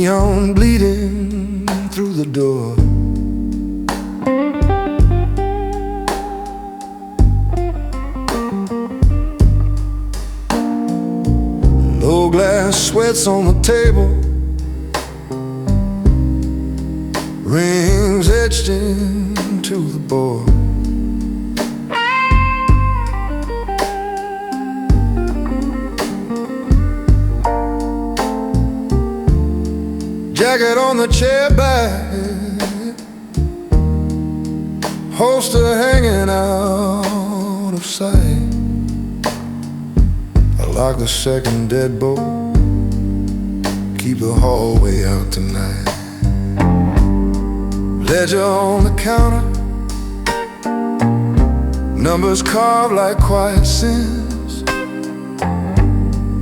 neon bleeding through the door. Low glass sweats on the table, rings etched into the board. Jacket on the chair back, holster hanging out of sight. I lock the second deadbolt, keep the hallway out tonight. Ledger on the counter, numbers carved like quiet sins.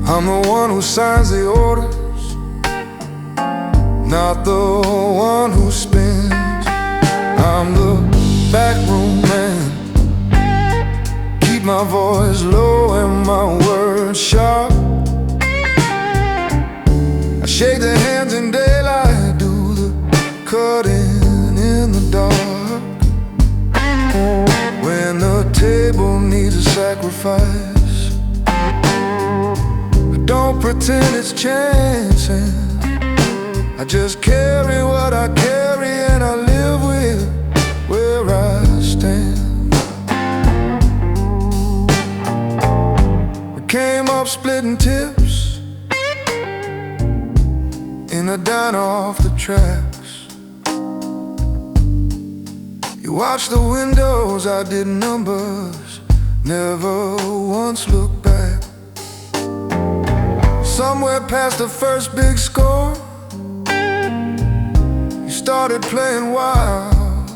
I'm the one who signs the orders, not the one who spins. I'm the backroom man, keep my voice low and my words sharp. I shake the hands in daylight, do the cutting in the dark. When the table needs a sacrifice, I don't pretend it's chancing. I just carry what I carry, and I live with where I stand. We came up splitting tips in a diner off the tracks. You watched the windows, I did numbers, never once looked back. Somewhere past the first big score, started playing wild,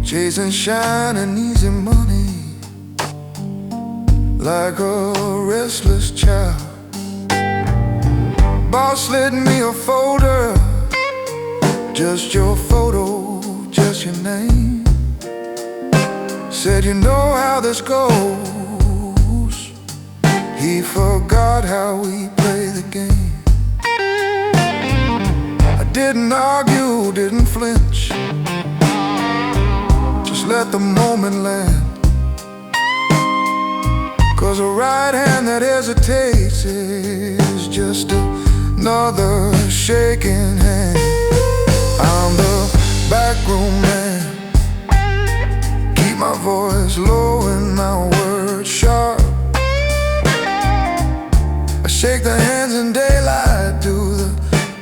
chasing shine and easy money like a restless child. Boss slid me a folder, just your photo, just your name. Said, you know how this goes. He forgot how we play the game. Didn't argue, didn't flinch, just let the moment land. 'Cause a right hand that hesitates is just another shaking hand. I'm the backroom man, keep my voice low and my words sharp. I shake the hands in daylight, do the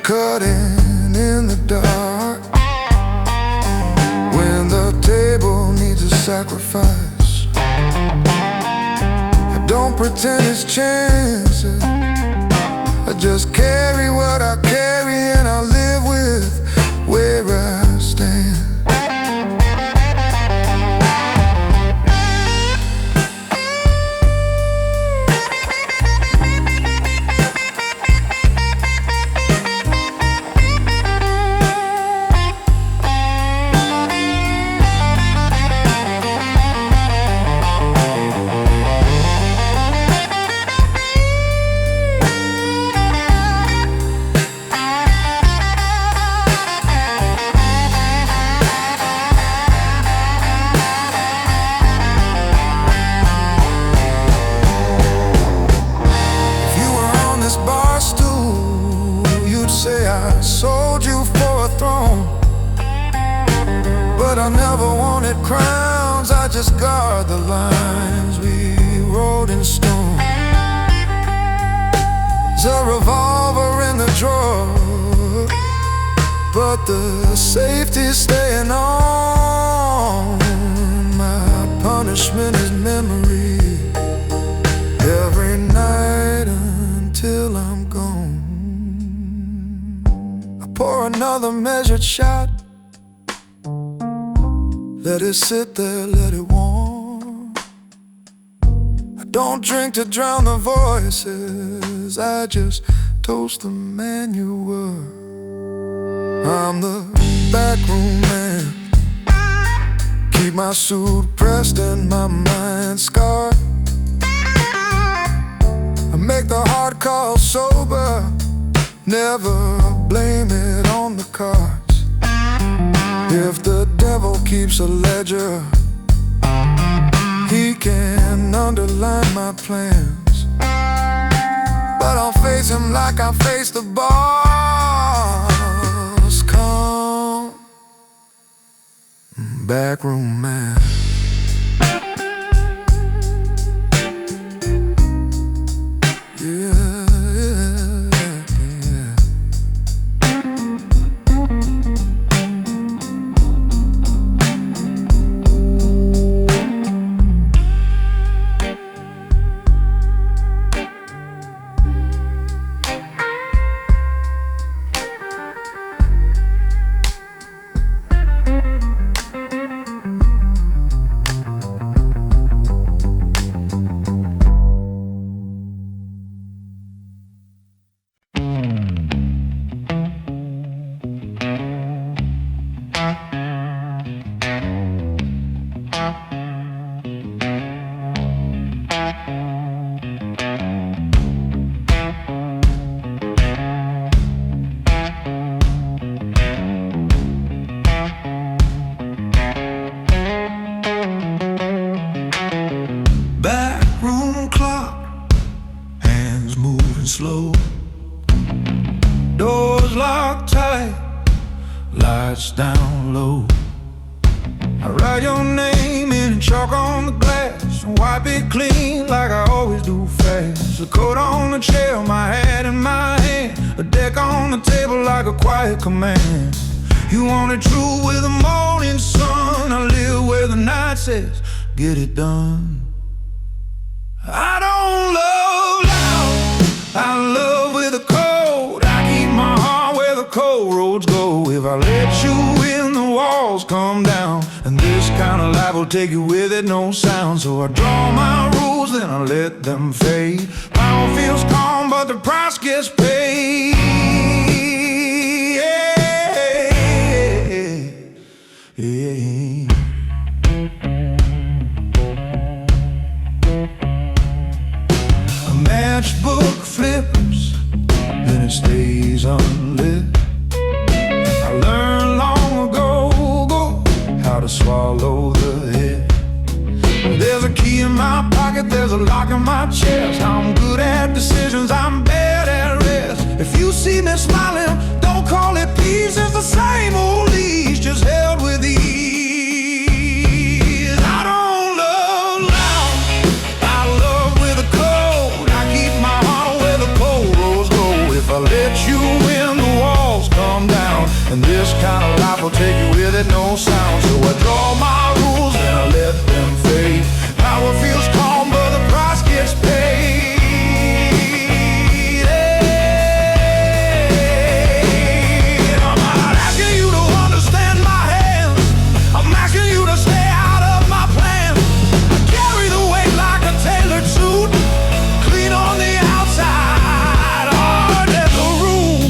cutting in the dark. When the table needs a sacrifice, I don't pretend it's chances. I just carry what I carry, and I live with where I stand. I sold you for a throne, but I never wanted crowns. I just guard the lines we wrote in stone. There's a revolver in the drawer, but the safety's staying on. My punishment is memory every night until I'm gone. Pour another measured shot, let it sit there, let it warm. I don't drink to drown the voices, I just toast the man you were. I'm the backroom man, keep my suit pressed and my mind scarred. I make the hard call sober, Never blame it on the cards. If the devil keeps a ledger, he can underline my plans. But I'll face him like I face the boss. Come, backroom man. Backroom clock, hands moving slow. Doors locked tight, lights down low. I write your name in chalk on the glass and wipe it clean like I always do fast. A coat on the chair, my hat in my hand, a deck on the table like a quiet command. You want it true with the morning sun, I live where the night says, get it done. I don't love loud, I love with a cold. I keep my heart where the cold roads go. If I let you in, the walls come down, and this kind of life will take you with it, no sound. So I draw my rules, then I let them fade. Power feels calm, but the price gets paid. Matchbook flips, then it stays unlit. I learned long ago how to swallow the hit. There's a key in my pocket, there's a lock in my chest. I'm good at decisions, I'm bad at rest. If you see me smiling, don't call it peace. It's the same old leash, just held with ease. I don't love loud, I love with a cold. I keep my heart where the cold roads go. If I let you in, the walls come down, and this kind of life will take you with it, no sound. So I draw my rules and I let them fade. Power feels calm, but the price gets paid. I'm not asking you to understand my hands, I'm asking you to stay out of my plan. I carry the weight like a tailored suit, clean on the outside, hard as a rule.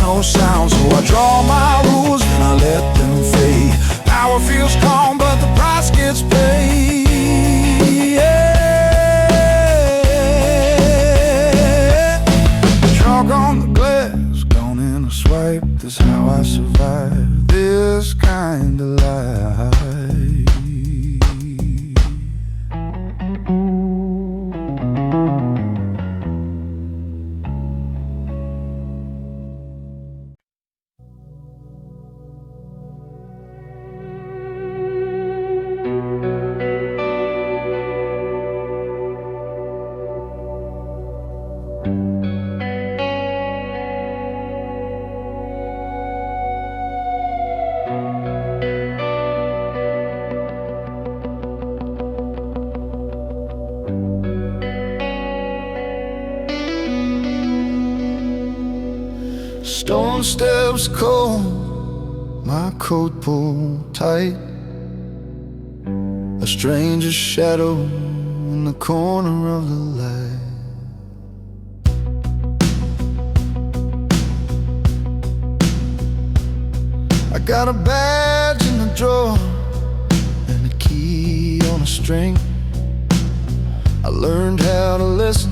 no sound. So I draw my rules and I let them fade. Power feels calm, but the price gets paid. Yeah. Chalk on the glass, gone in a swipe. That's how I survive this kind of life. Stone steps cold, my coat pulled tight. A stranger's shadow in the corner of the light. I got a badge in the drawer and a key on a string. I learned how to listen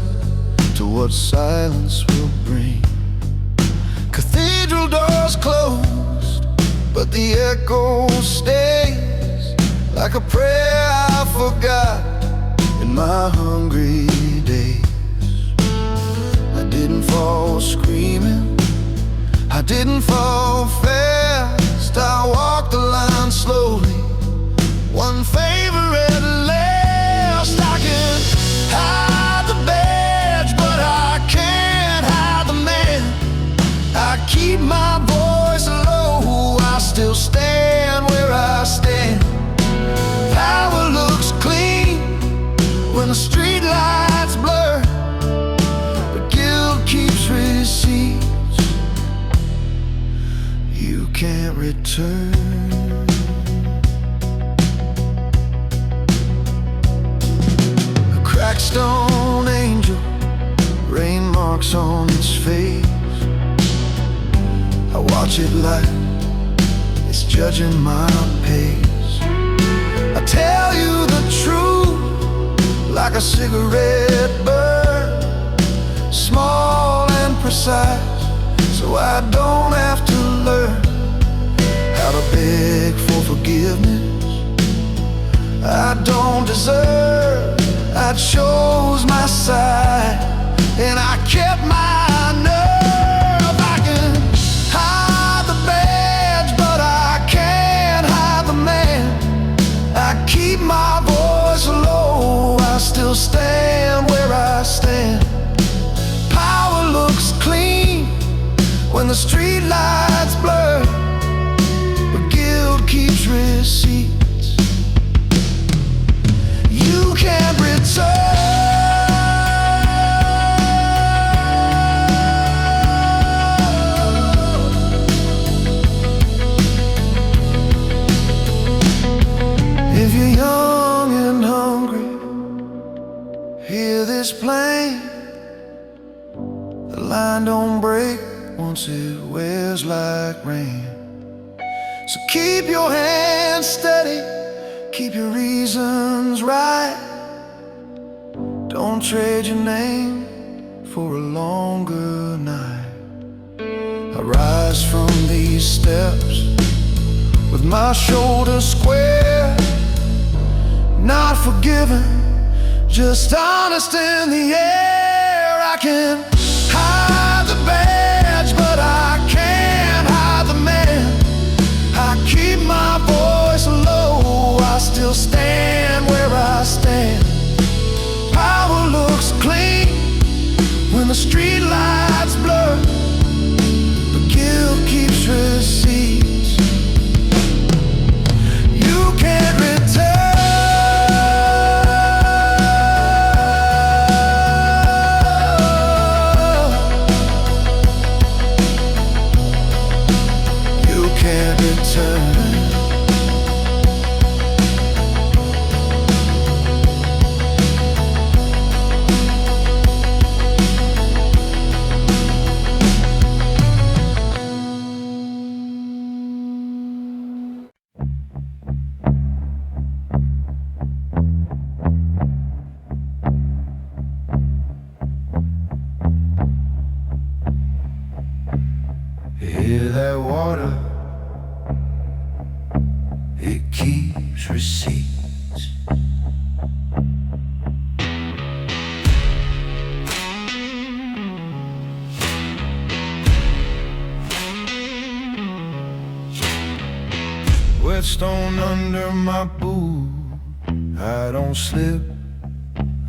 to what silence will bring. Cathedral doors closed, but the echo stays like a prayer I forgot in my hungry days. I didn't fall screaming, I didn't fall fast. I walked the line slowly, one favor at last. I can hide the badge, but I can't hide the man. I keep my voice low, I still stand where I stand. Power looks clean when the street lights blur, but guilt keeps receipts you can't return. A cracked stone angel, rain marks on its face. I watch it light, it's judging my pace. I tell you the truth like a cigarette burn, small and precise, so I don't have to learn how to beg for forgiveness I don't deserve. I chose my side and I kept my nerve. I can hide the badge, but I can't hide the man. I keep my voice low, I still stand where I stand. Power looks clean when the street lights blur, but guilt keeps receipts you can't return. If you're young and hungry, hear this plain. The line don't break once it wears like rain. So keep your hands steady, keep your reasons right. Don't trade your name for a longer night. I rise from these steps with my shoulders square, not forgiven, just honest in the air. I can hide the badge, but I can't hide the man. I keep my voice low, I still stand where I stand. Power looks clean when the street lights blur, but guilt keeps receipts you can't return. You can't return. You hear that water? It keeps receipts. Whetstone under my boot. I don't slip,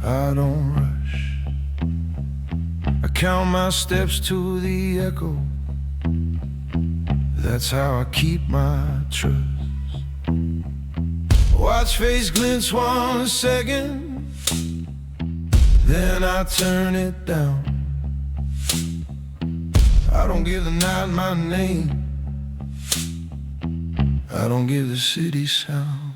I don't rush. I count my steps to the echo. That's how I keep my trust. Watch face glints 1 second, then I turn it down. I don't give the night my name, I don't give the city sound.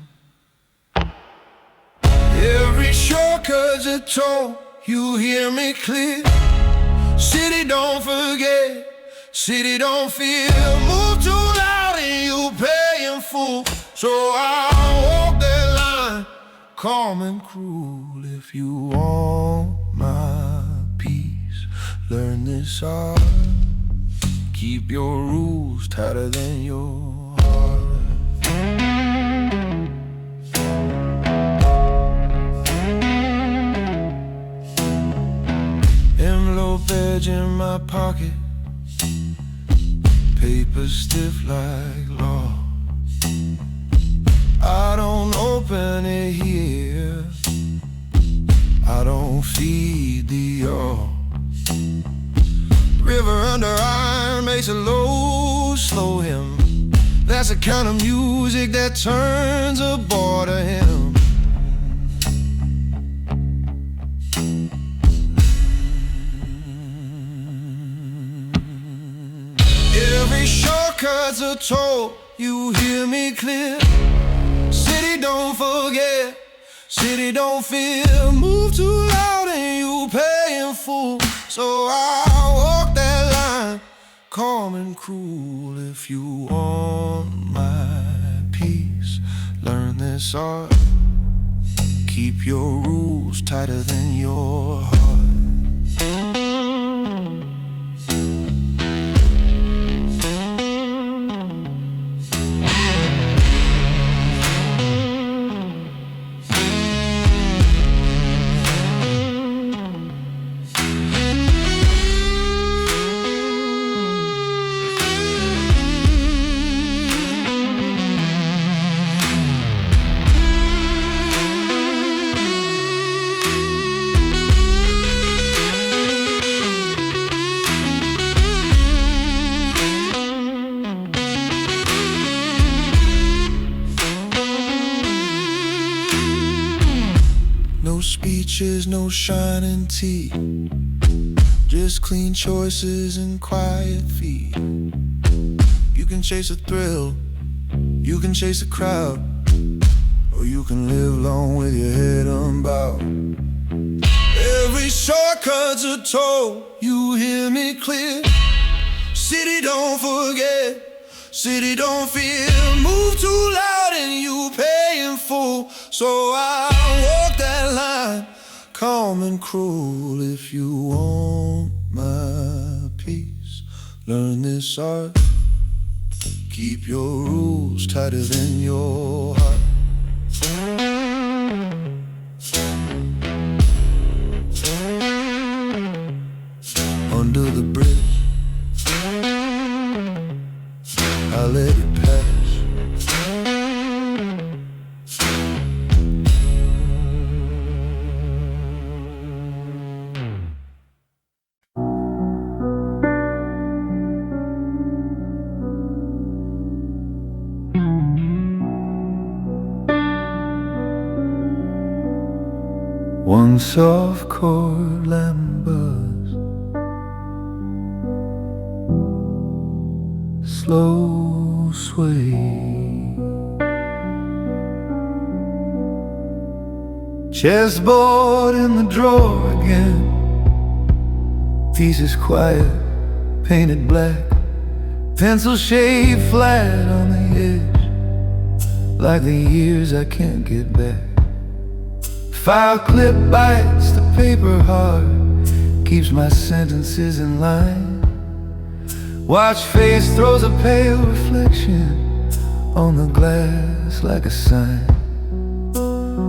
Every shortcut's a toll, you hear me clear. City don't forget, city don't fear. Move too loud and you pay in full. So I'll walk that line, calm and cruel. If you want my peace, learn this art. Keep your rules tighter than your heart. Envelope edge in my pocket, paper stiff like law. I don't open it here, I don't feed the awe. River under iron makes a low, slow hymn. That's the kind of music that turns a boy to him. Every shortcut's a toll, you hear me clear. City don't forget, city don't fear. Move too loud and you pay in full. So I'll walk that line, calm and cruel. If you want my peace, learn this art. Keep your rules tighter than your heart. No speeches, no shining tea, just clean choices and quiet feet. You can chase a thrill, you can chase a crowd, or you can live long with your head unbowed. Every shortcut's a toll, you hear me clear. City don't forget, city don't fear. Move too loud and you pay in full. So I'll walk that line, calm and cruel. If you want my peace, learn this art. Keep your rules tighter than your heart. Under the bridge, I let it pass. One soft chord lamp buzz, slow sway, chessboard in the drawer again, thesis quiet, painted black, pencil shade flat on the edge, like the years I can't get back. File clip bites the paper hard, keeps my sentences in line. Watch face throws a pale reflection on the glass like a sign.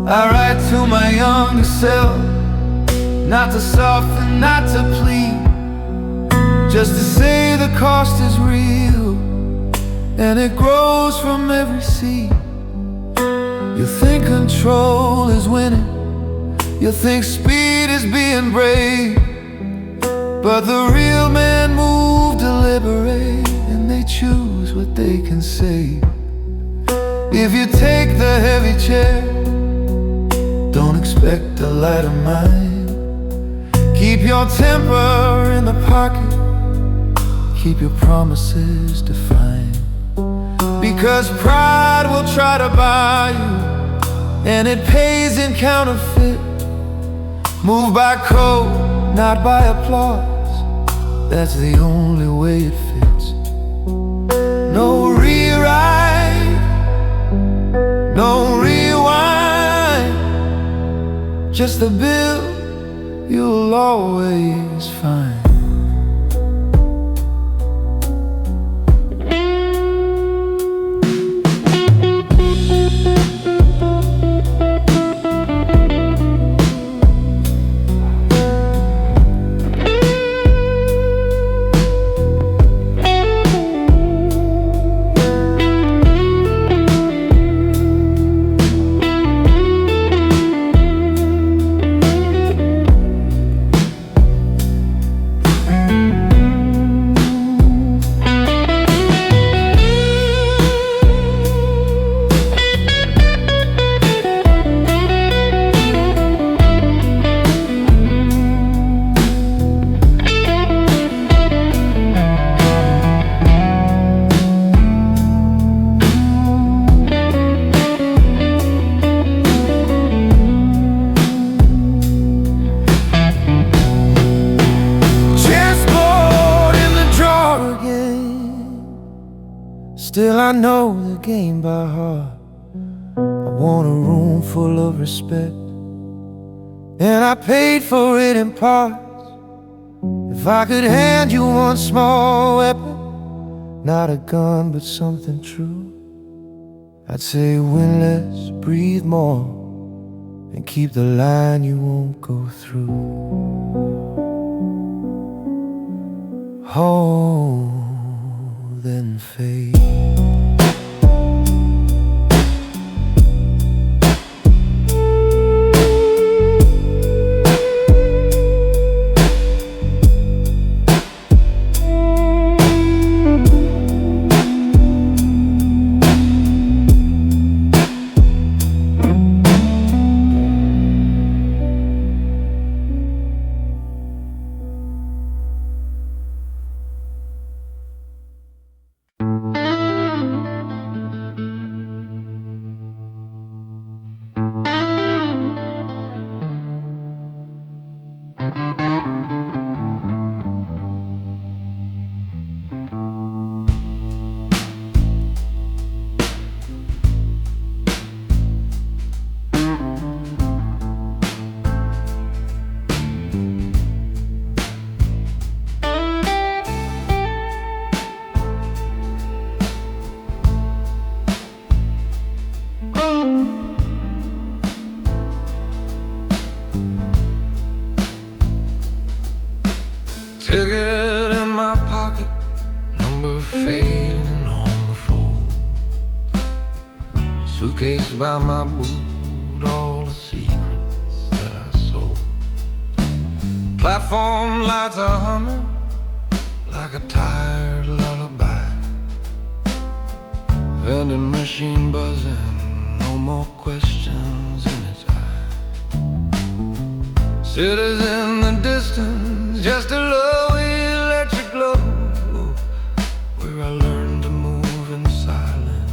I write to my younger self, not to soften, not to plead, just to say the cost is real, and it grows from every seed. You think control is winning, you think speed is being brave, but the real men move deliberate, and they choose what they can save. If you take the heavy chair, don't expect a lighter mind. Keep your temper in the pocket, keep your promises defined, because pride will try to buy you, and it pays in counterfeit. Move by code, not by applause, that's the only way it fits. No rewrite, no rewind, just the bill you'll always find. Still I know the game by heart. I want a room full of respect, and I paid for it in parts. If I could hand you one small weapon, not a gun but something true, I'd say win less, breathe more, and keep the line you won't go through. Oh, then fade. Ticket in my pocket, number fading on the fold. Suitcase by my boot, all the secrets that I sold. Platform lights are humming like a tired lullaby. Vending machine buzzing, no more questions in its eye. Cities in the distance, just a low electric glow, where I learned to move in silence,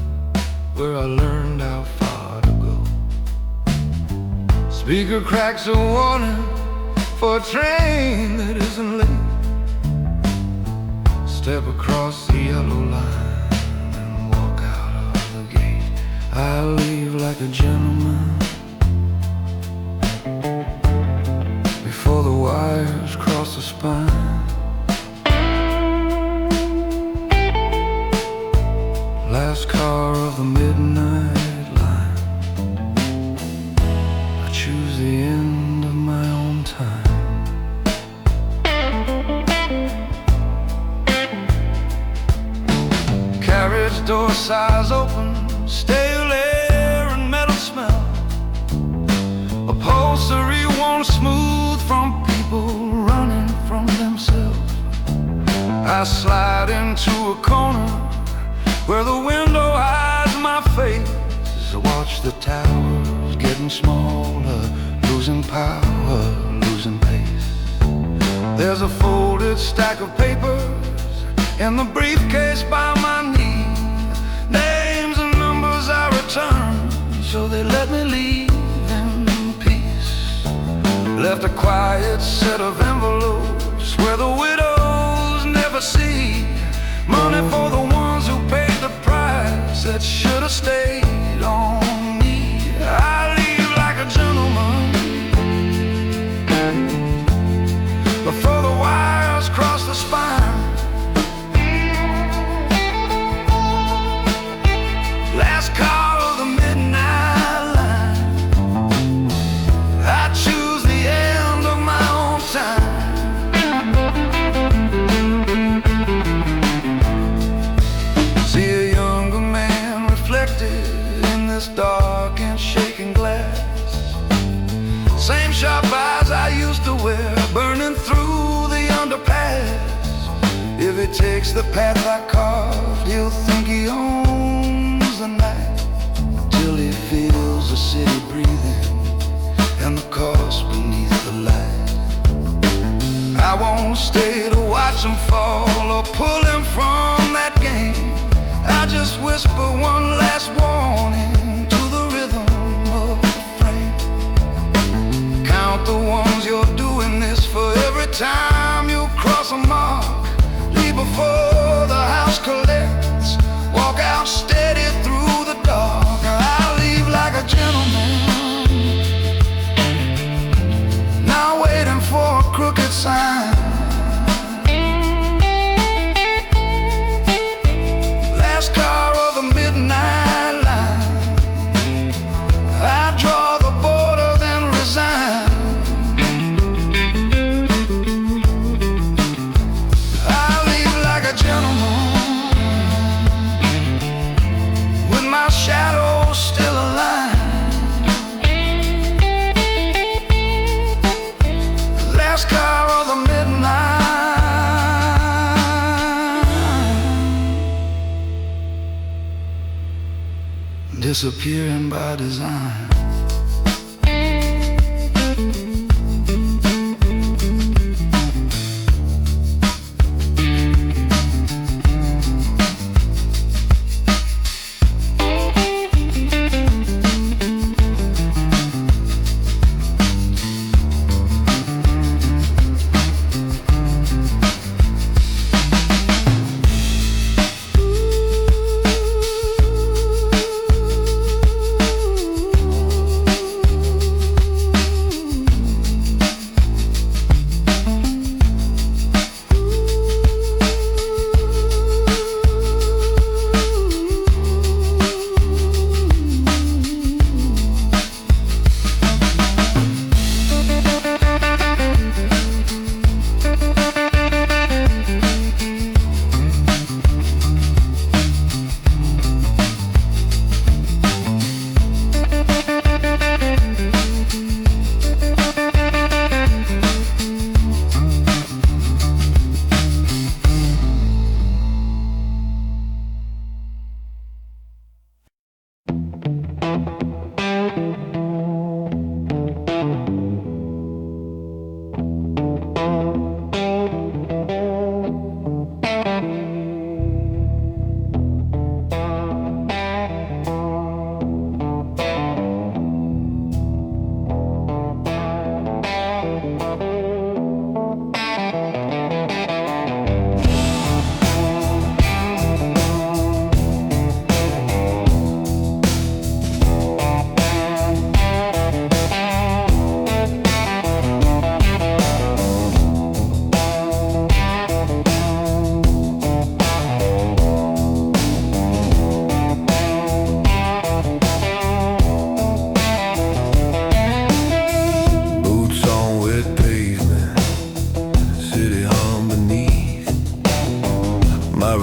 where I learned how far to go. Speaker cracks a warning for a train that isn't late. Step across the yellow line and walk out of the gate. I leave like a gentleman before the wires cross the spine. door sighs open, stale air and metal smell. Upholstery worn smooth from people running from themselves. I slide into a corner where the window hides my face. I watch the towers getting smaller, losing power, losing pace. There's a folded stack of papers in the briefcase by my knee. Names and numbers I return, so they let me leave in peace. Left a quiet set of envelopes where the widows never see. Money for the ones who paid the price that should have stayed on me. I leave like a gentleman before the wires cross the spine. Last call of the midnight line. I choose the end of my own time. See a younger man reflected in this dark and shaking glass. Same sharp eyes I used to wear, burning through the underpass. If he takes the path I carved, he'll think he owns the night, till he feels the city breathing and the cost beneath the light. I won't stay to watch him fall or pull him from that game. I just whisper one last warning to the rhythm of the frame. Count the ones you're doing this for. Every time you cross a mark, leave before the house collects. Walk out steady through the dark. I leave like a gentleman, not waiting for a crooked sign. Last car of the midnight line. I draw the border, then resign. I leave like a gentleman, with my shadow still alive. Last car of the midnight. Disappearing by design.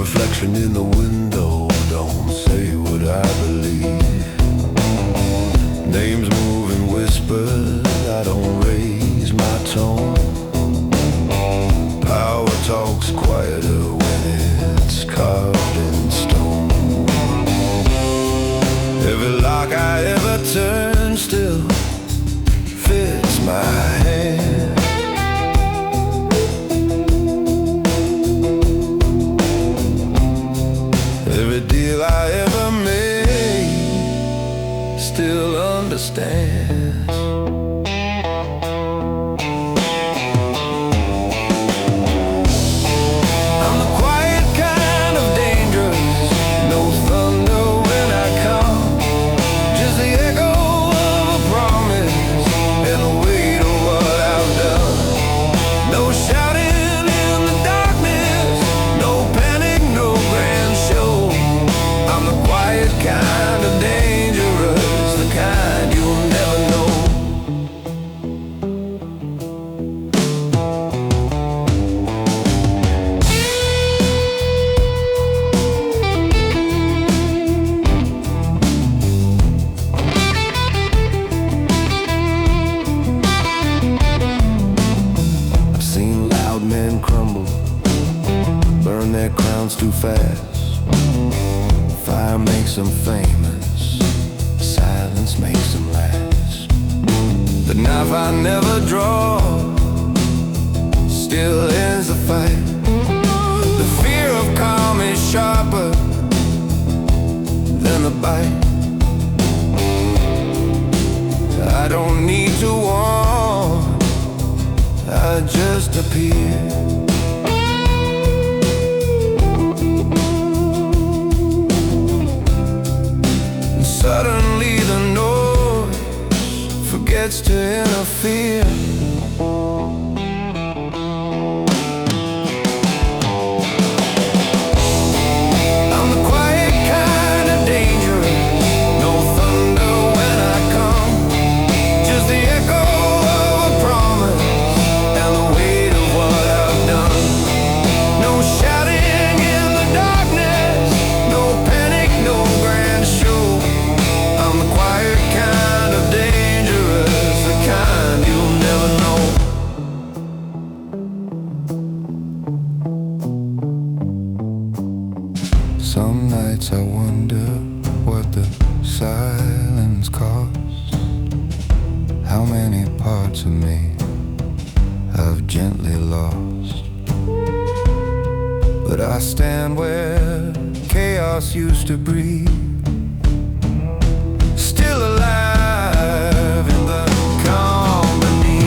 reflection in the window. don't say what I believe. Names move in whispers, I don't raise my tone. Power talks quieter when it's carved in stone. Every lock I ever turn still fits my hand. Every deal I ever made still understands. I'm the quiet kind of dangerous, no thunder when I come, just the echo of a promise and the weight of what I've done. No shouting in the darkness, no panic, no grand show. I'm the quiet kind of dangerous, the kind you'll never know. I've seen loud men crumble, burn their crowns too fast. Fire makes them famous, silence makes them last. The knife I never draw still ends the fight. The fear of calm is sharper than the bite. I don't need to warn, I just appear. Suddenly the noise forgets to interfere. I'm the quiet kind of dangerous, no thunder when I come, just the echo of a promise and the weight of what I've done. No shouting in the darkness, no panic, no grand show. I'm the quiet kind of dangerous, the kind you'll never know. Some nights I wonder what the silence costs. How many parts of me I've gently lost. But I stand where chaos used to breathe, still alive in the calm beneath.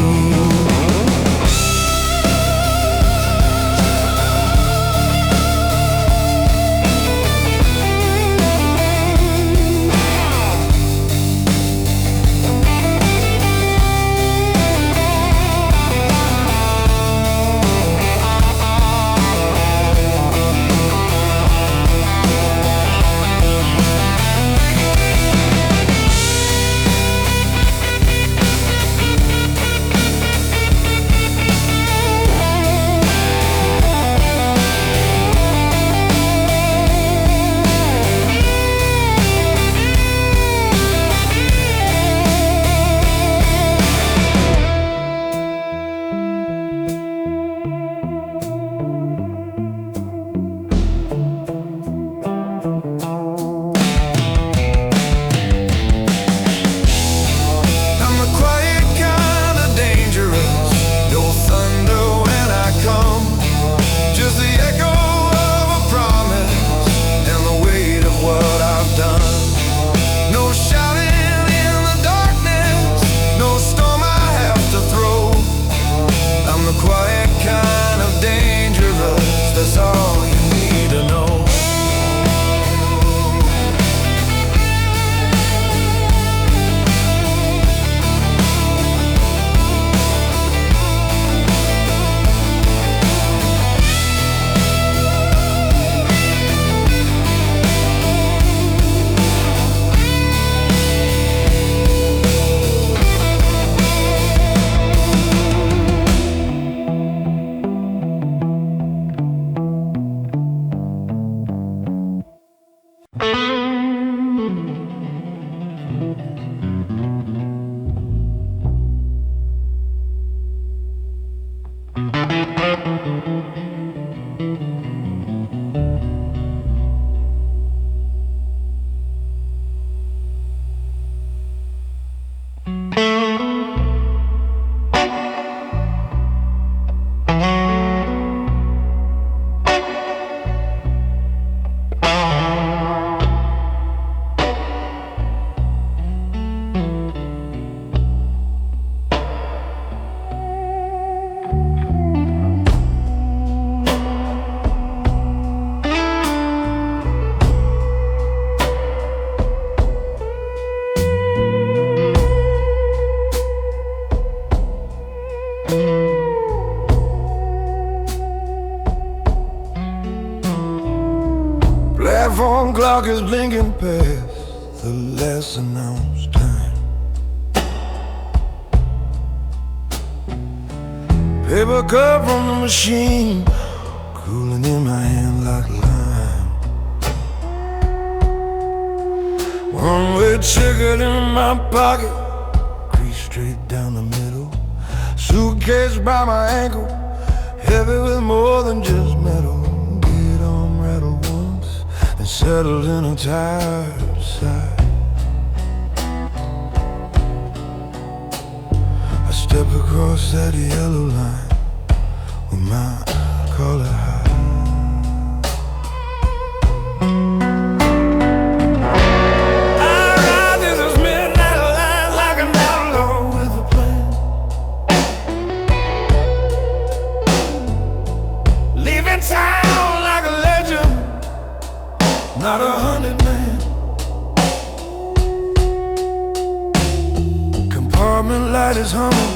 phone clock is blinking past the last announced time. Paper cup from the machine, cooling in my hand like lime. One-way ticket in my pocket, crease straight down the middle. Suitcase by my ankle, heavy with more than just metal. Get on rattled once, and settled in a tired side. I step across that yellow line with my collar high. Town like a legend, not a 100 man. Compartment light is humming,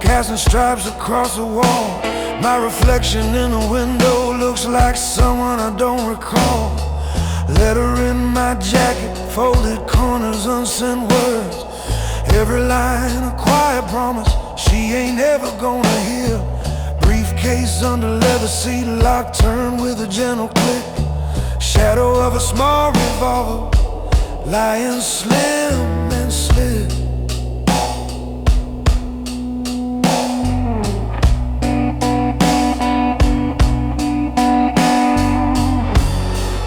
casting stripes across the wall. My reflection in the window looks like someone I don't recall. Letter in my jacket, folded corners, unsent words. Every line a quiet promise she ain't ever gonna hear. Briefcase under leather seat, lock turned with a gentle click. Shadow of a small revolver, lying slim and slick.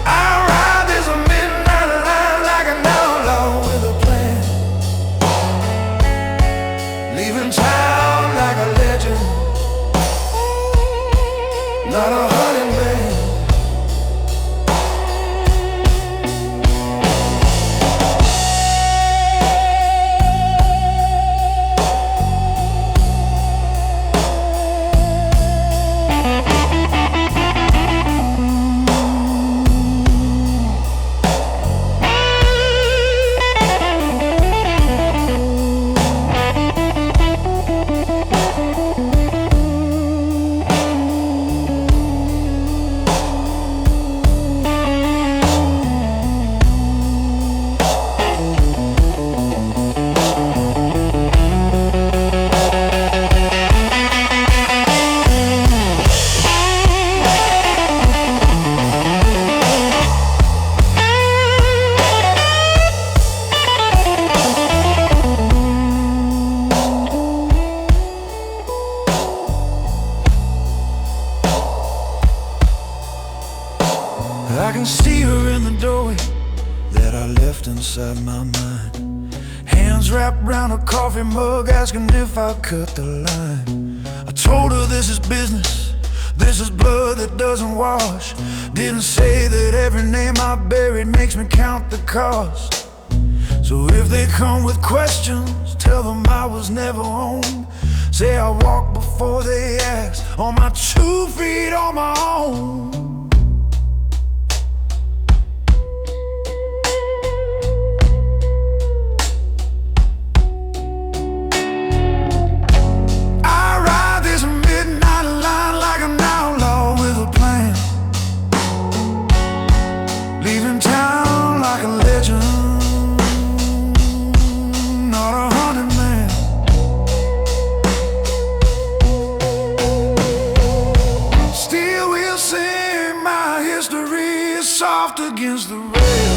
I ride this midnight line like an outlaw with a plan, leaving town like a legend, not a 100 man. I can see her in the doorway that I left inside my mind. Hands wrapped round a coffee mug, asking if I cut the line. I told her this is business, this is blood that doesn't wash. Didn't say that every name I buried makes me count the cost. So if they come with questions, tell them I was never home. Say I walked before they asked, on my 2 feet on my own. Leaving town like a legend, not a 100 man. Still we'll sing my history soft against the rail.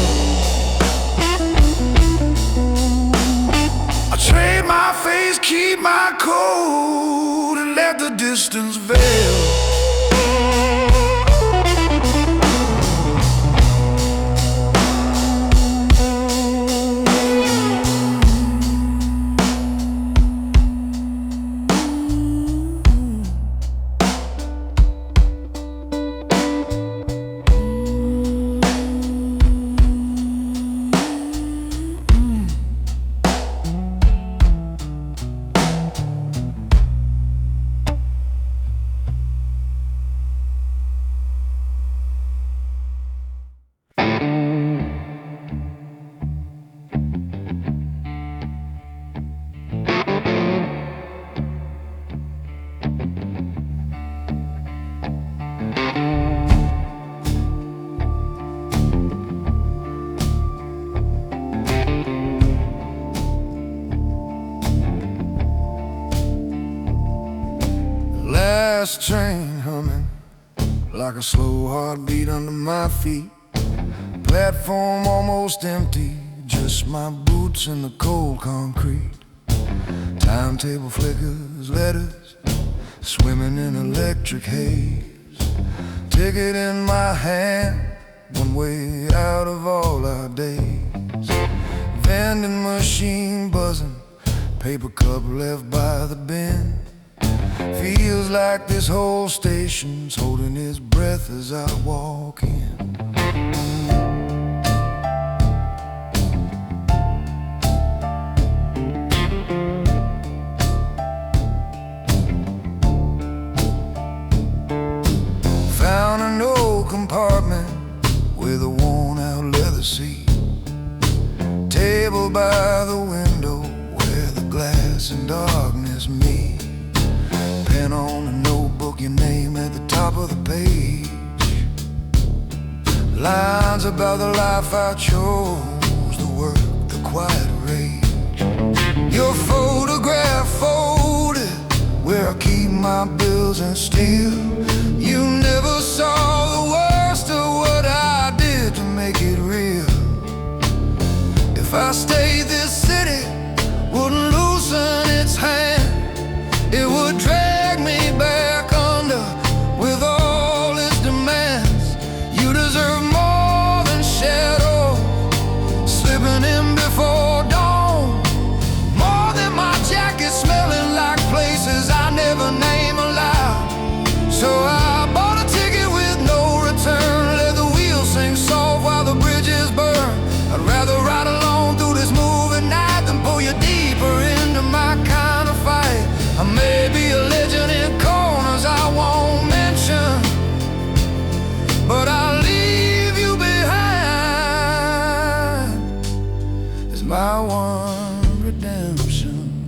I trade my face, keep my cold, and let the distance veil. fast train humming like a slow heartbeat under my feet. Platform almost empty, just my boots in the cold concrete. Timetable flickers, letters swimming in electric haze. Ticket in my hand, one way out of all our days. Vending machine buzzing, paper cup left by the bin. Feels like this whole station's holding its breath as I walk in. Found an old compartment with a worn-out leather seat. Table by the window where the glass and darkness meet. Pen on a notebook, your name at the top of the page. Lines about the life I chose, the work, the quiet rage. Your photograph folded where I keep my bills and steal. You never saw the worst of what I did to make it real. If I stayed, this city wouldn't loosen its hand. It would drag me back under with all its demands. You deserve more than shadow slipping in before dawn, more than my jacket smelling like places I never name aloud. So I bought a ticket with no return, let the wheels sing soft while the bridges burn. I'd rather ride alone through this moving night than pull you deeper into my kind of fight. I may be a legend in corners I won't mention, but I'll leave you behind as my one redemption.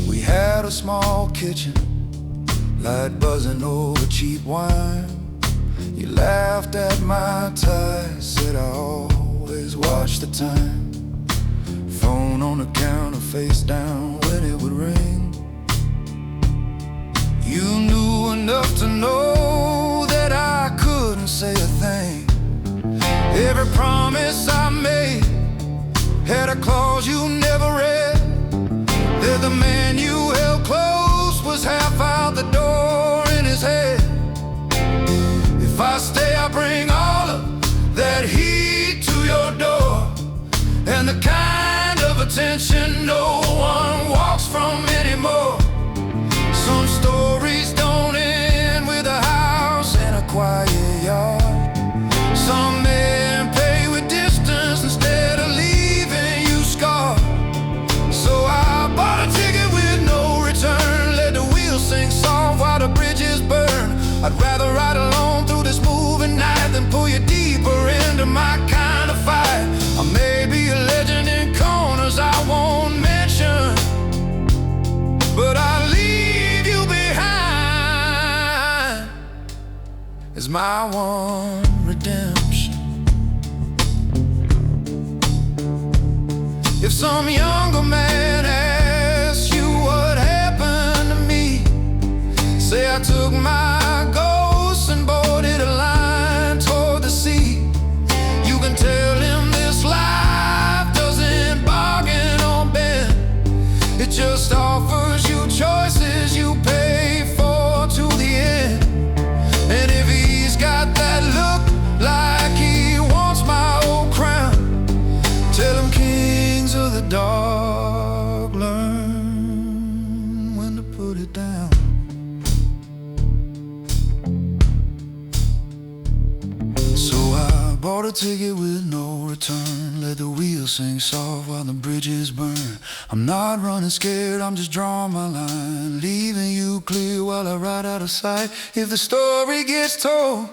We had a small kitchen, light buzzing over cheap wine. You laughed at my tie, said I always watch the time. Phone on the counter, face down when it would ring. You knew enough to know that I couldn't say a thing. Every promise I made had a clause you never read, that the man you held close was half out the door in his head. If I stay, I bring all of that heat to your door, and the kind of attention no one walks from anymore. Some stories don't end with a house and a quiet yard. Some men pay with distance instead of leaving you scarred. So I bought a ticket with no return, let the wheels sing soft while the bridges burn. I'd rather ride alone through this moving night than pull you deeper into my kind of fight. I may be a legend in corners I won't mention, but I'll leave you behind as my one redemption. If some younger man asks you what happened to me, say I took my ghost and boarded a line toward the sea. You can tell him this life doesn't bargain or bend. It just offers you choices you pay for to the end. And if he's got that look like he wants my old crown, tell him kings of the dark learn when to put it down. So I bought a ticket with no return, let the wheels sing soft while the bridges burn. I'm not running scared, I'm just drawing my line, leaving you clear while I ride out of sight. If the story gets told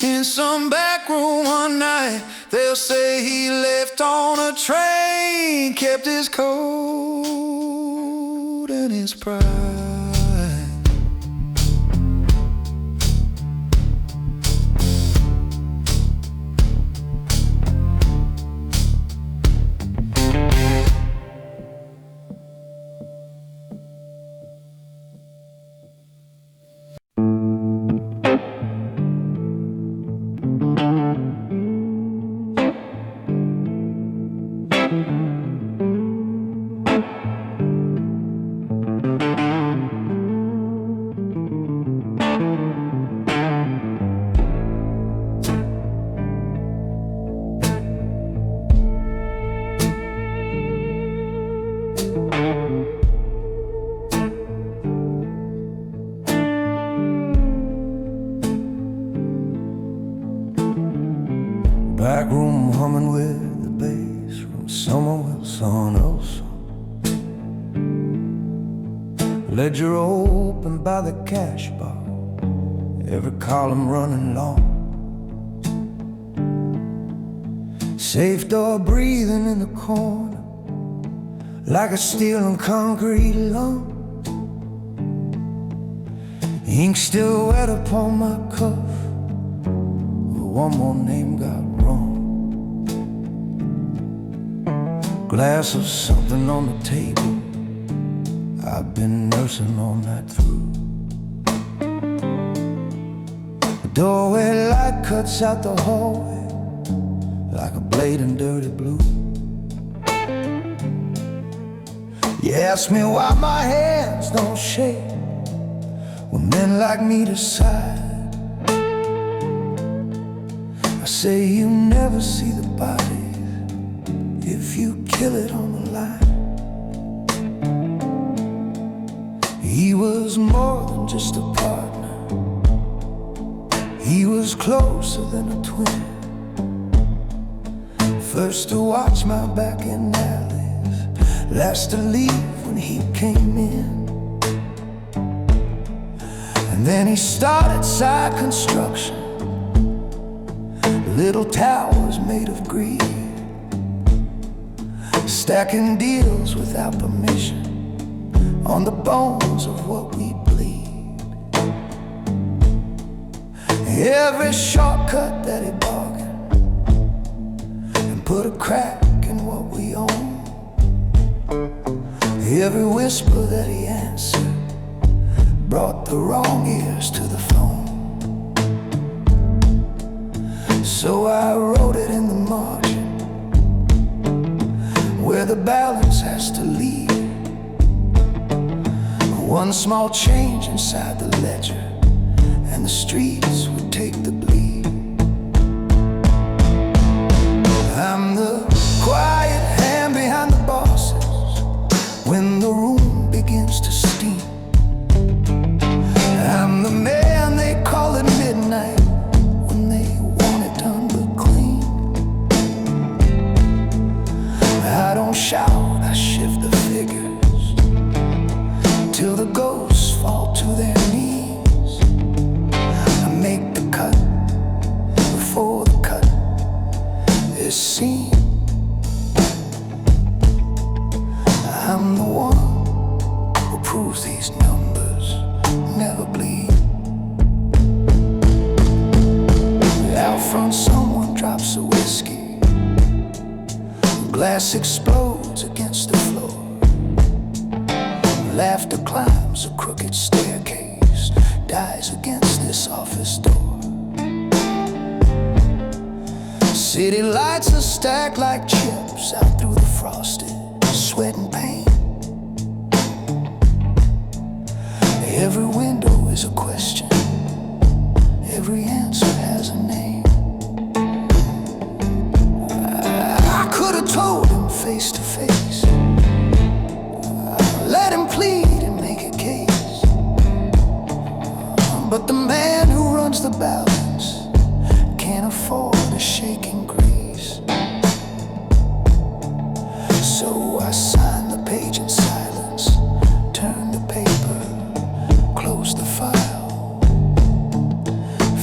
in some back room one night, they'll say he left on a train, kept his code and his pride. Back room humming with the bass from someone Wilson else. Ledger open by the cash bar, every column running long. Safe door breathing in the corner like a steel and concrete lung. Ink still wet upon my cuff, but one more name got wrong. Glass of something on the table, I've been nursing all night through. The doorway light cuts out the hallway like a blade in dirty blue. You ask me why my hands don't shake when men like me decide. I say you never see the body if you kill it on the line. He was more than just a partner, he was closer than a twin. First to watch my back in alleys, last to leave when he came in. And then he started side construction, little towers made of greed, stacking deals without permission on the bones of what we bleed. Every shortcut that he bargained and put a crack in what we own. Every whisper that he answered brought the wrong ears to the phone. So I wrote it in the margin where the balance has to lead. One small change inside the ledger and the streets would take the bleed. I'm the quiet hand behind the bosses when the room begins to steam. I'm the man they call at midnight when they want it done but clean. I don't shout, I shift the figures till the ghosts fall to their knees. I make the cut before the cut is seen. I'm the one who proves these numbers never bleed. Out front someone drops a whiskey, glass explodes against the floor. Laughter climbs a crooked staircase, dies against this office door. City lights are stacked like chips out through the frosted sweat and pain. Every window is a question, every answer has a name. I could have told him face to face, let him plead and make a case. But the man who runs the balance can't afford a shaking grace. So I signed the page in silence, turned the paper, closed the file,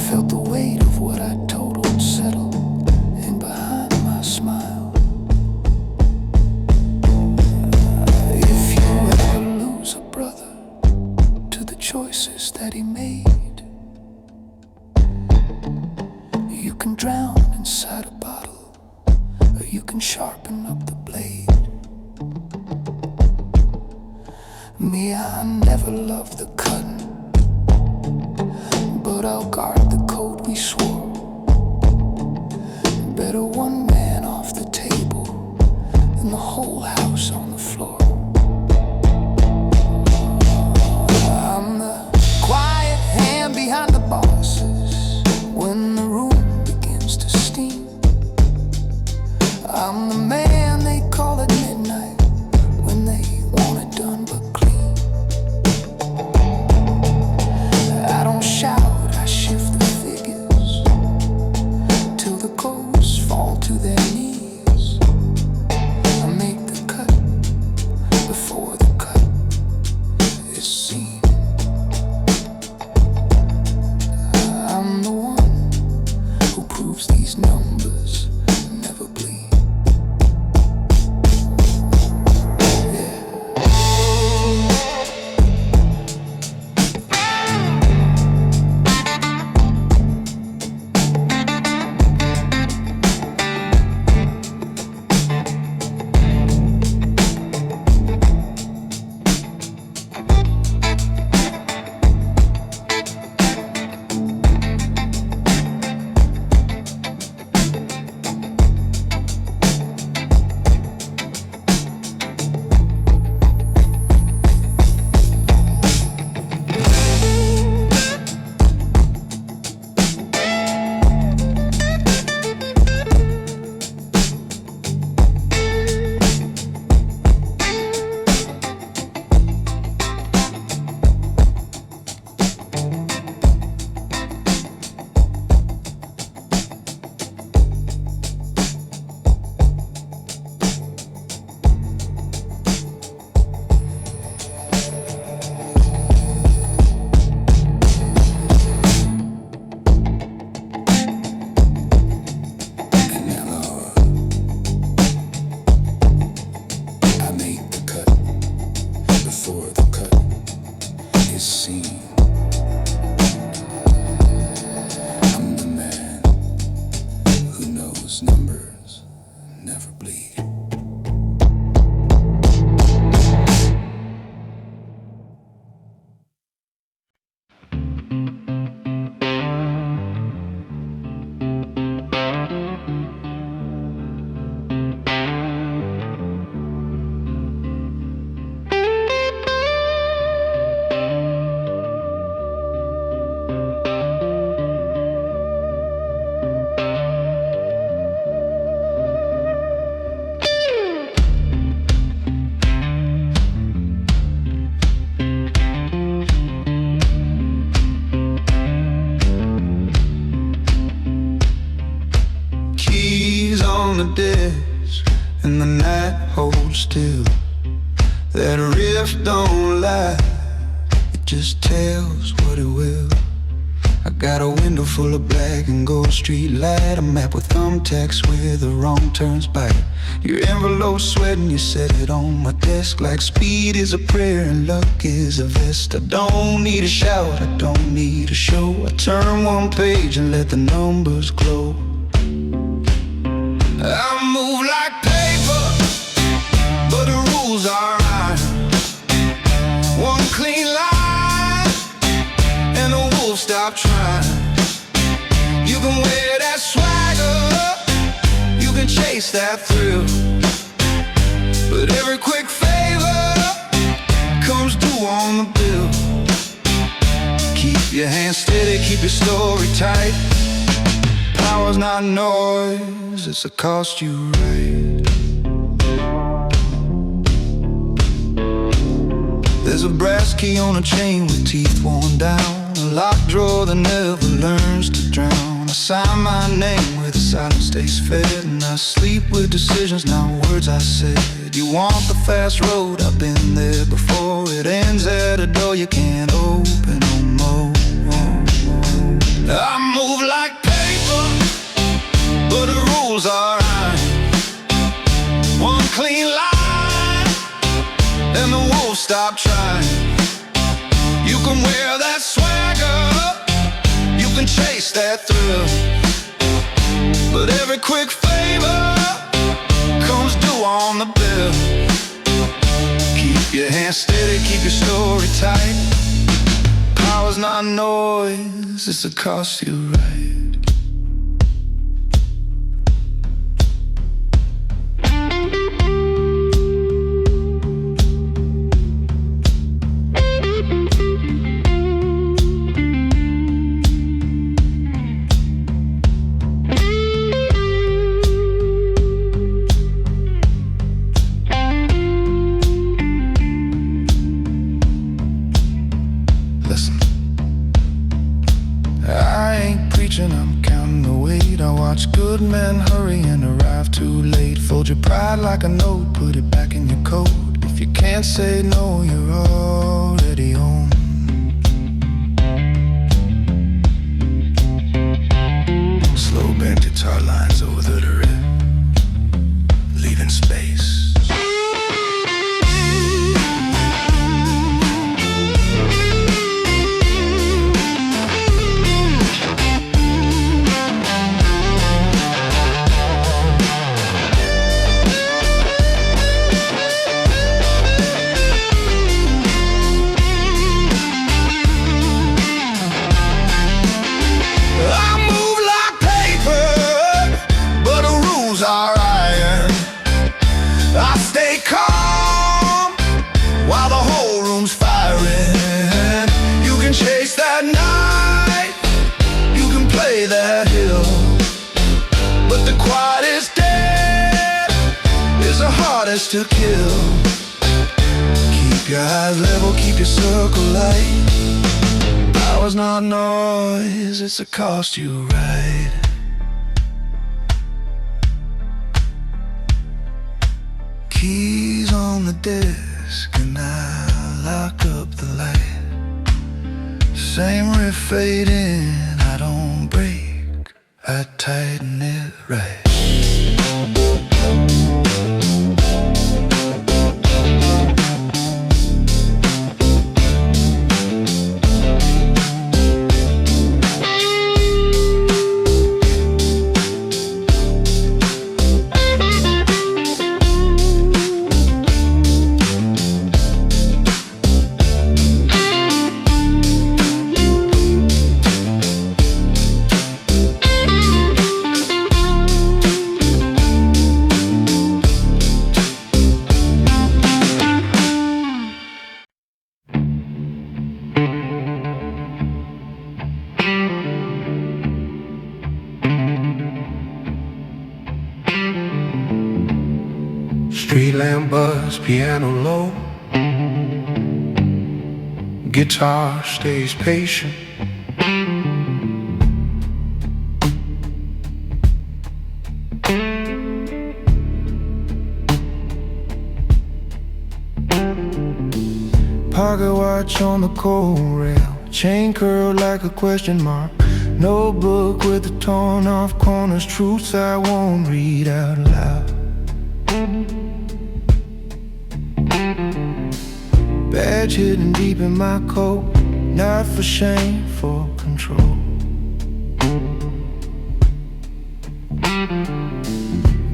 felt the weight of what I totaled settle in behind my smile. If you ever lose a brother to the choices that he made, you can drown inside a bottle, or you can sharpen up the blade. Me, I never loved the cutting, but I'll guard the code we swore. Better one man off the table than the whole house on the floor. I'm the quiet hand behind the bosses when the room begins to steam. I'm the man they call at midnight when they want it done but clean. I don't shout, I shift the Those numbers never bleed. On the desk and the night holds still. That riff don't lie, it just tells what it will. I got a window full of black and gold street light, a map with thumbtacks where the wrong turns bite. Your envelope sweating, you set it on my desk like speed is a prayer and luck is a vest. I don't need a shout, I don't need a show. I turn one page and let the numbers glow. I move like paper, but the rules are iron. One clean line, and the wolves stop trying. You can wear that swagger, you can chase that thrill, but every quick favor comes due on the bill. Keep your hands steady, keep your story tight. Power's not noise, it's a cost you right. There's a brass key on a chain with teeth worn down, a locked drawer that never learns to drown. I sign my name where the silence stays fed, and I sleep with decisions, not words I said. You want the fast road, I've been there before. It ends at a door you can't open no more. I move like paper, but the rules are iron. One clean line, and the wolves stop trying. You can wear that swagger, you can chase that thrill, but every quick favor comes due on the bill. Keep your hands steady, keep your story tight. Power's not noise, it's a cost you right. I'm counting the weight. I watch good men hurry and arrive too late. Fold your pride like a note, put it back in your coat. If you can't say no, you're already home. Slow bent guitar lines over the riff, leaving space. I stay calm while the whole room's firing. You can chase that night, you can play that hill, but the quietest dead is the hardest to kill. Keep your eyes level, keep your circle light. Power's not noise, it's a cost you right. Keys on the desk and I lock up the light. Same riff fade in, I don't break, I tighten it right. Street lamp buzz, piano low. Guitar stays patient. Pocket watch on the cold rail, chain curled like a question mark. Notebook with the torn off corners, truths I won't read out loud. Badge hidden deep in my coat, not for shame, for control.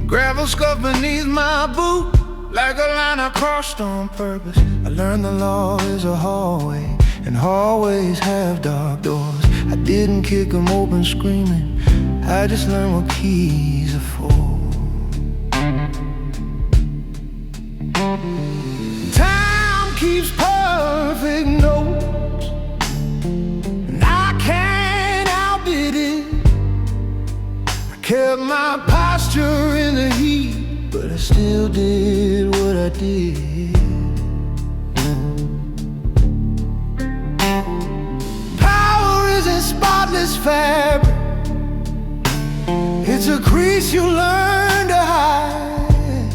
Gravel scuff beneath my boot, like a line I crossed on purpose. I learned the law is a hallway, and hallways have dark doors. I didn't kick them open screaming, I just learned what keys are for. Time keeps perfect notes, and I can't outbid it. I kept my posture in the heat, but I still did what I did. Power isn't spotless fabric, it's a crease you learn to hide,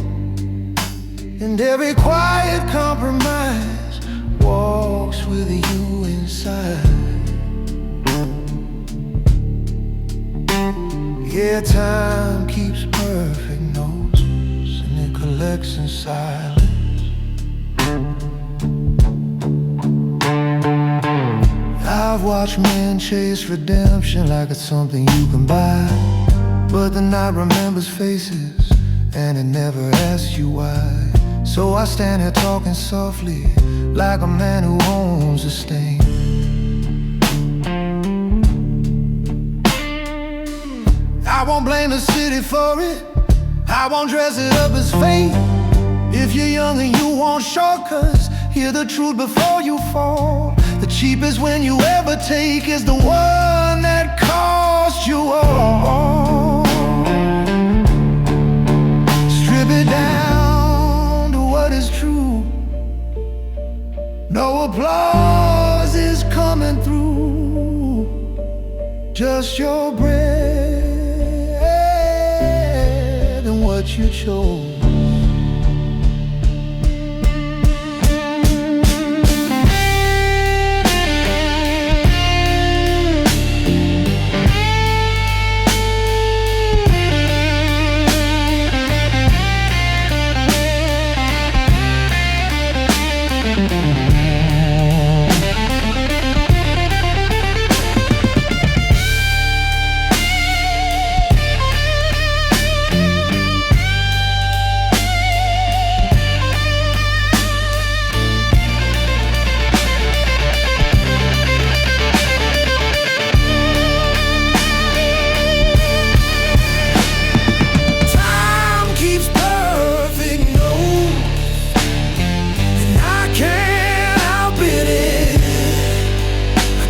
and every quiet compromise walks with you inside. Yeah, time keeps perfect notes, and it collects in silence. I've watched men chase redemption like it's something you can buy, but the night remembers faces, and it never asks you why. So I stand here talking softly, like a man who owns a stain. I won't blame the city for it, I won't dress it up as fate. If you're young and you want shortcuts, hear the truth before you fall. The cheapest win you ever take is the one that cost you all. Strip it down to what is true. No applause is coming through, just your breath and what you chose.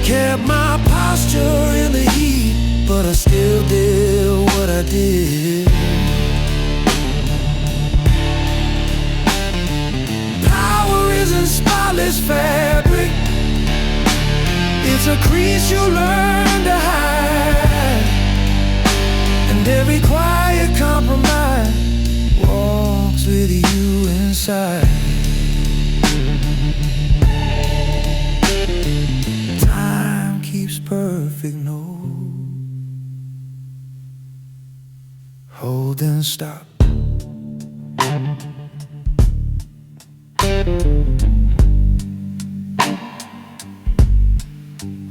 Kept my posture in the heat, but I still did what I did. Power isn't spotless fabric, it's a crease you learn to hide, and every quiet compromise walks with you inside. Perfect note, hold and stop.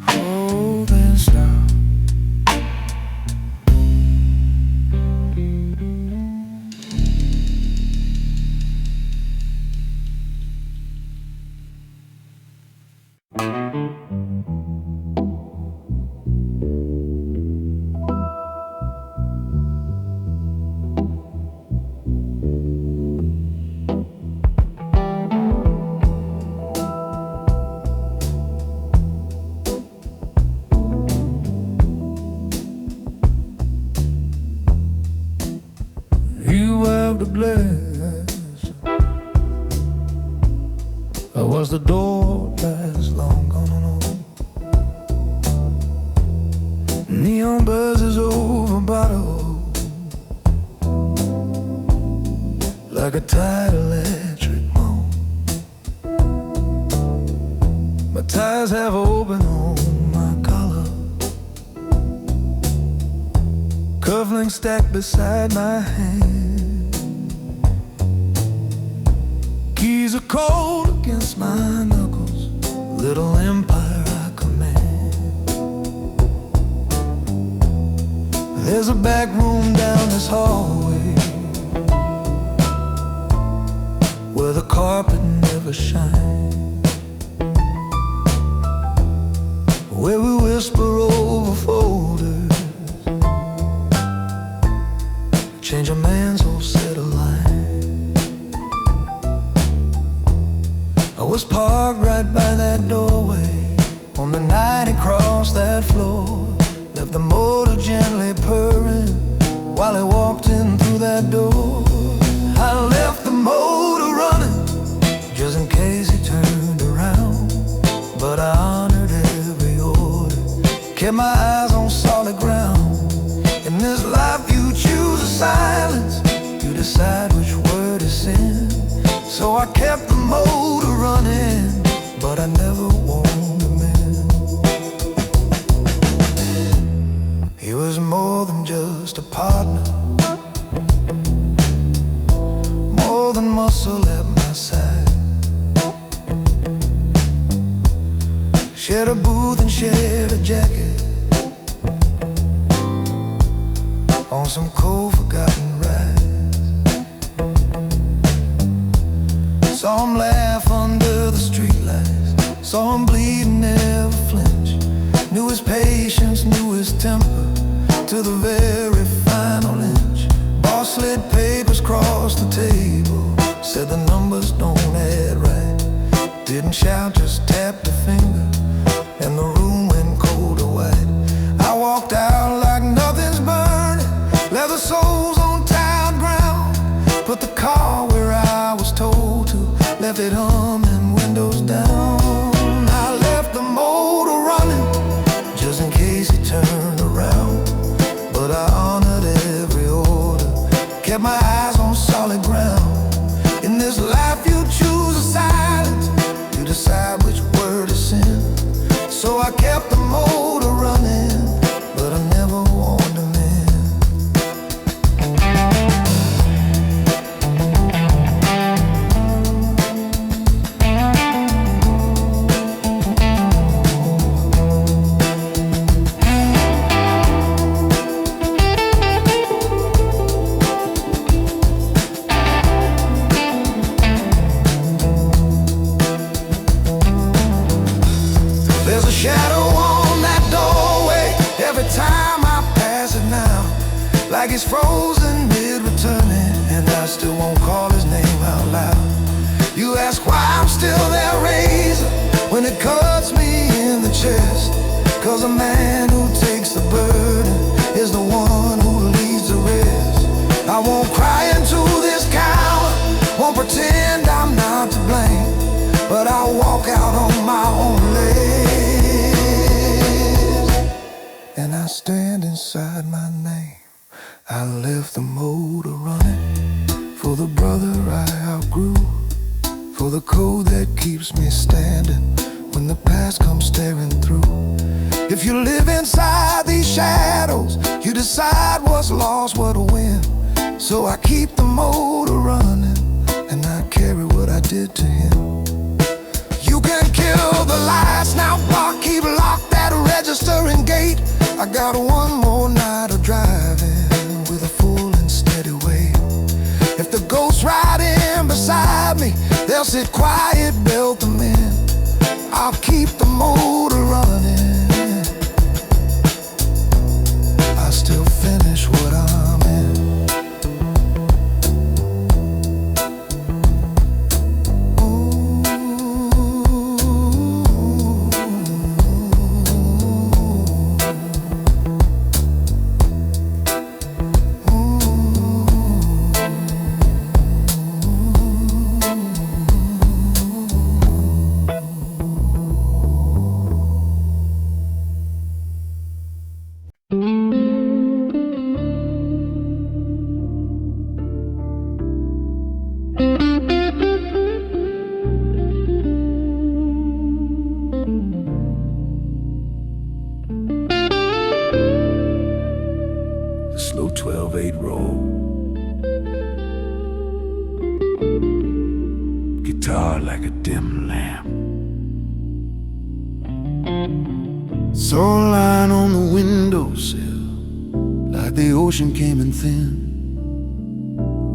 Hold and stop. You have the glass 'cause the door has long gone on. Neon buzzes over bottles like a tired electric moan. My ties have open on my collar, cufflinks stacked beside my hand. Keys are cold against my knuckles, little empire I command. There's a back room down this hallway where the carpet never shines, where we whisper over folders, change a man's whole set of lines. I was parked right by that doorway on the night he crossed that floor, left the motor gently purring while he walked in through that door. I left the motor running just in case he turned around, but I honored every order, kept my eyes on solid ground. In this life you choose a silence, you decide which word to send. So I kept the motor running, but I never warned him in. He was more than just a partner, more than muscle at my side. Shared a booth and shared a jacket on some cold forgotten rides. Saw him laugh under the streetlights, saw him bleed and never flinch. Knew his patience, knew his temper to the very final inch. Boss slid papers across the table, said the numbers don't add right. Didn't shout, just tapped a finger, and the room went cold to white. I walked out like nothing's burning, leather soles on tiled ground. Put the car where I was told to, left it humming, windows down. I left the motor running just in case he turned around, but I honored every order, kept my eyes on solid ground. In this life you choose a silence, you decide which word to send. So I kept the motor running, but I never warned him in. There's a shadow on that doorway every time I pass it now, like it's frozen mid-returning, and I still won't call his name out loud. You ask why I'm still there razor when it cuts me in the chest, 'cause a man who takes the burden is the one who leads the rest. I won't cry into this counter, won't pretend I'm not to blame, but I'll walk out on my own legs, and I stand inside my name. I left the motor running for the brother I outgrew, for the code that keeps me standing when the past comes staring through. If you live inside these shadows, you decide what's lost, what'll win. So I keep the motor running, and I carry what I did to him. You can kill the lights now, block, keep locked that registering gate. I got one more night of driving with a full and steady weight. If the ghosts ride in beside me, they'll sit quiet, belt them in. I'll keep the motor running, I still finish what I'm in. slow 12/8 roll. Guitar like a dim lamp. Saw a line on the windowsill, like the ocean came in thin.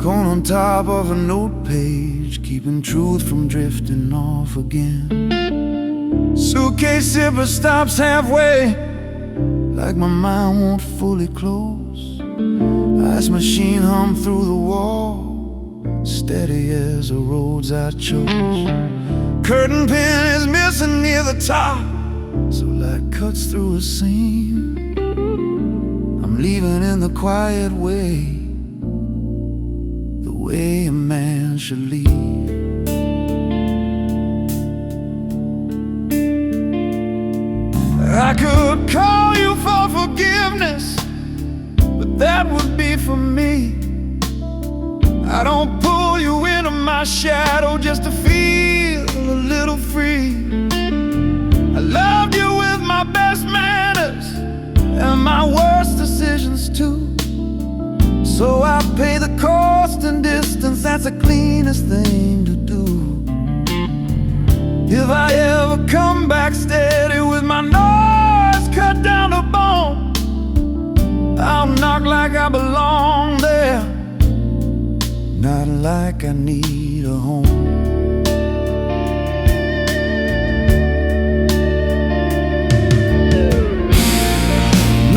Corn on top of a note page, keeping truth from drifting off again. Suitcase zipper stops halfway, like my mind won't fully close. Ice machine hum through the wall, steady as the roads I chose. Curtain pin is missing near the top, so light cuts through a seam. I'm leaving in the quiet way, the way a man should leave. I could call you for forgiveness, but that would be for me. I don't pull you into my shadow just to feel a little free. I loved you with my best manners and my worst decisions too. So I pay the cost and distance, that's the cleanest thing to do. If I ever come back steady with my nose cut down to bone, I'll knock like I belong there, not like I need a home.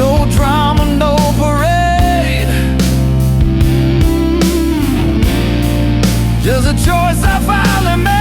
No drama, no parade, just a choice I finally made.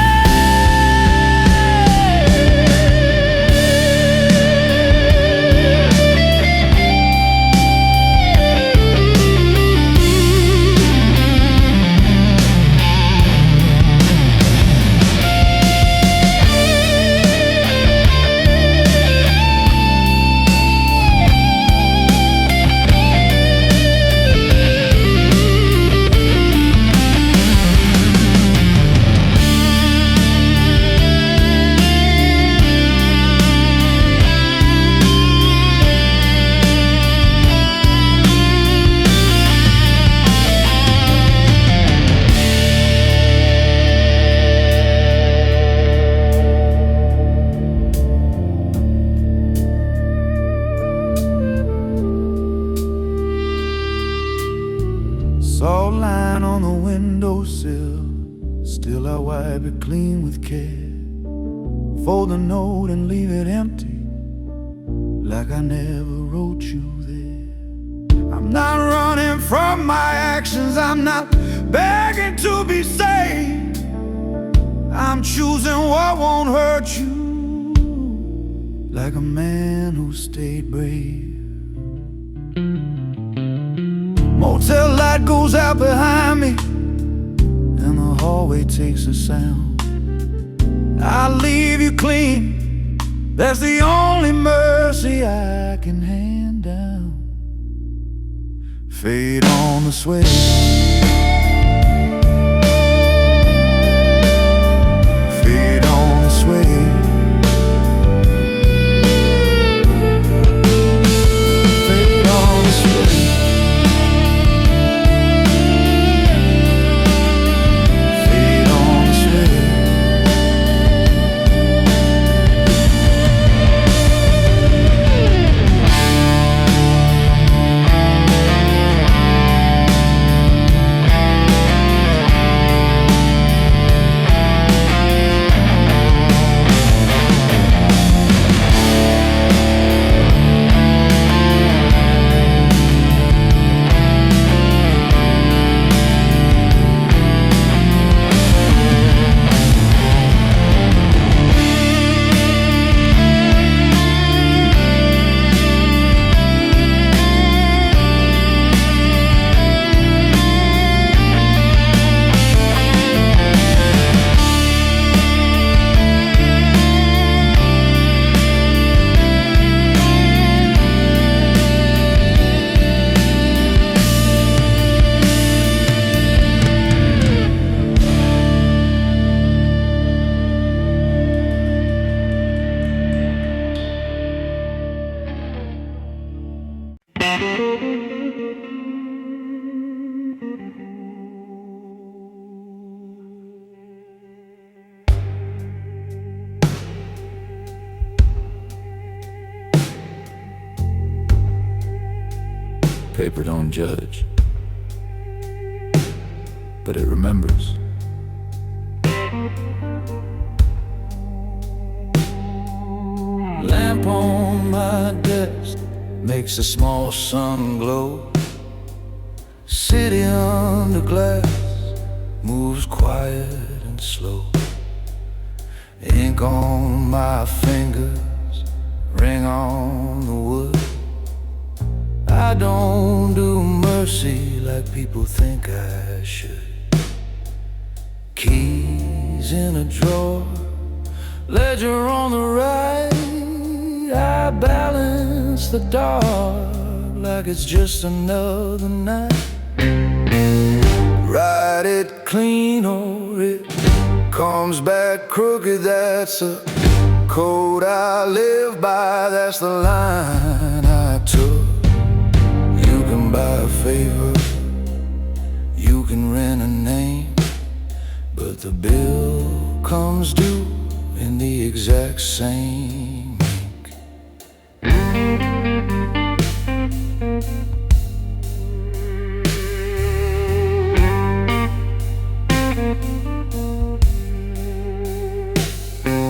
Saw a line on the windowsill, still I wipe it clean with care. Fold the note and leave it empty, like I never wrote you there. I'm not running from my actions, I'm not begging to be saved. I'm choosing what won't hurt you, like a man who stayed brave. Motel light goes out behind me, and the hallway takes a sound. I'll leave you clean, that's the only mercy I can hand down. Fade on the suede, fade on the suede. Paper don't judge, but it remembers. Lamp on my desk makes a small sun glow. City under glass moves quiet and slow. Ink on my fingers, ring on the wood. I don't do mercy like people think I should. Keys in a drawer, ledger on the right. I balance the dark like it's just another night. Write it clean or it comes back crooked. That's a code I live by. That's the line I took. You can buy a favor, you can rent a name, but the bill comes due in the exact same ink.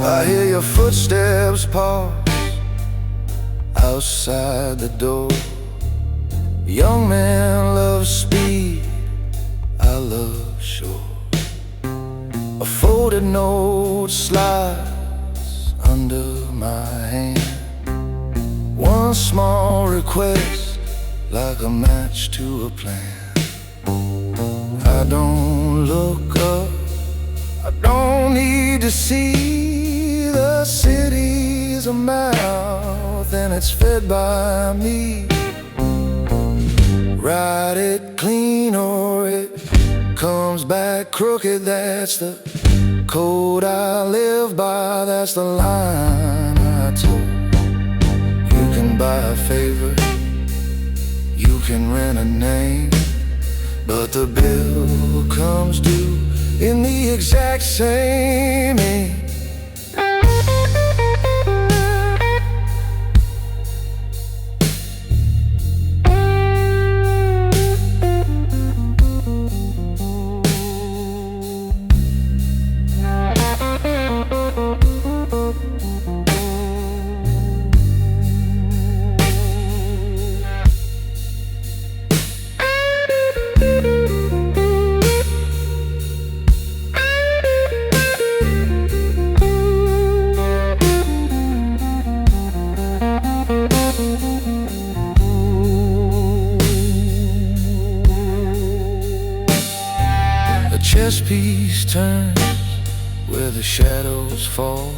I hear your footsteps pause outside the door. Young man loves speed, I love shore. A folded note slides under my hand. One small request, like a match to a plan. I don't look up, I don't need to see. The city's a mouth and it's fed by me. Write it clean or it comes back crooked. That's the code I live by. That's the line I took. You can buy a favor, you can rent a name, but the bill comes due in the exact same ink. Chess piece turns where the shadows fall.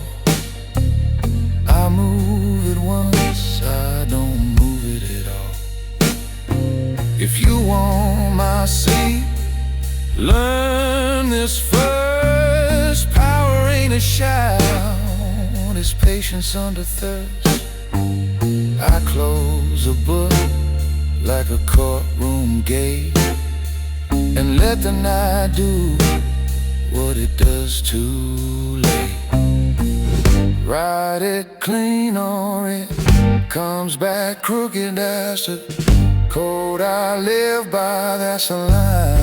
I move it once, I don't move it at all. If you want my seat, learn this first. Power ain't a shout, it's patience under thirst. I close a book like a courtroom gate and let the night do what it does too late. Write it clean or it comes back crooked. That's the code I live by. That's the line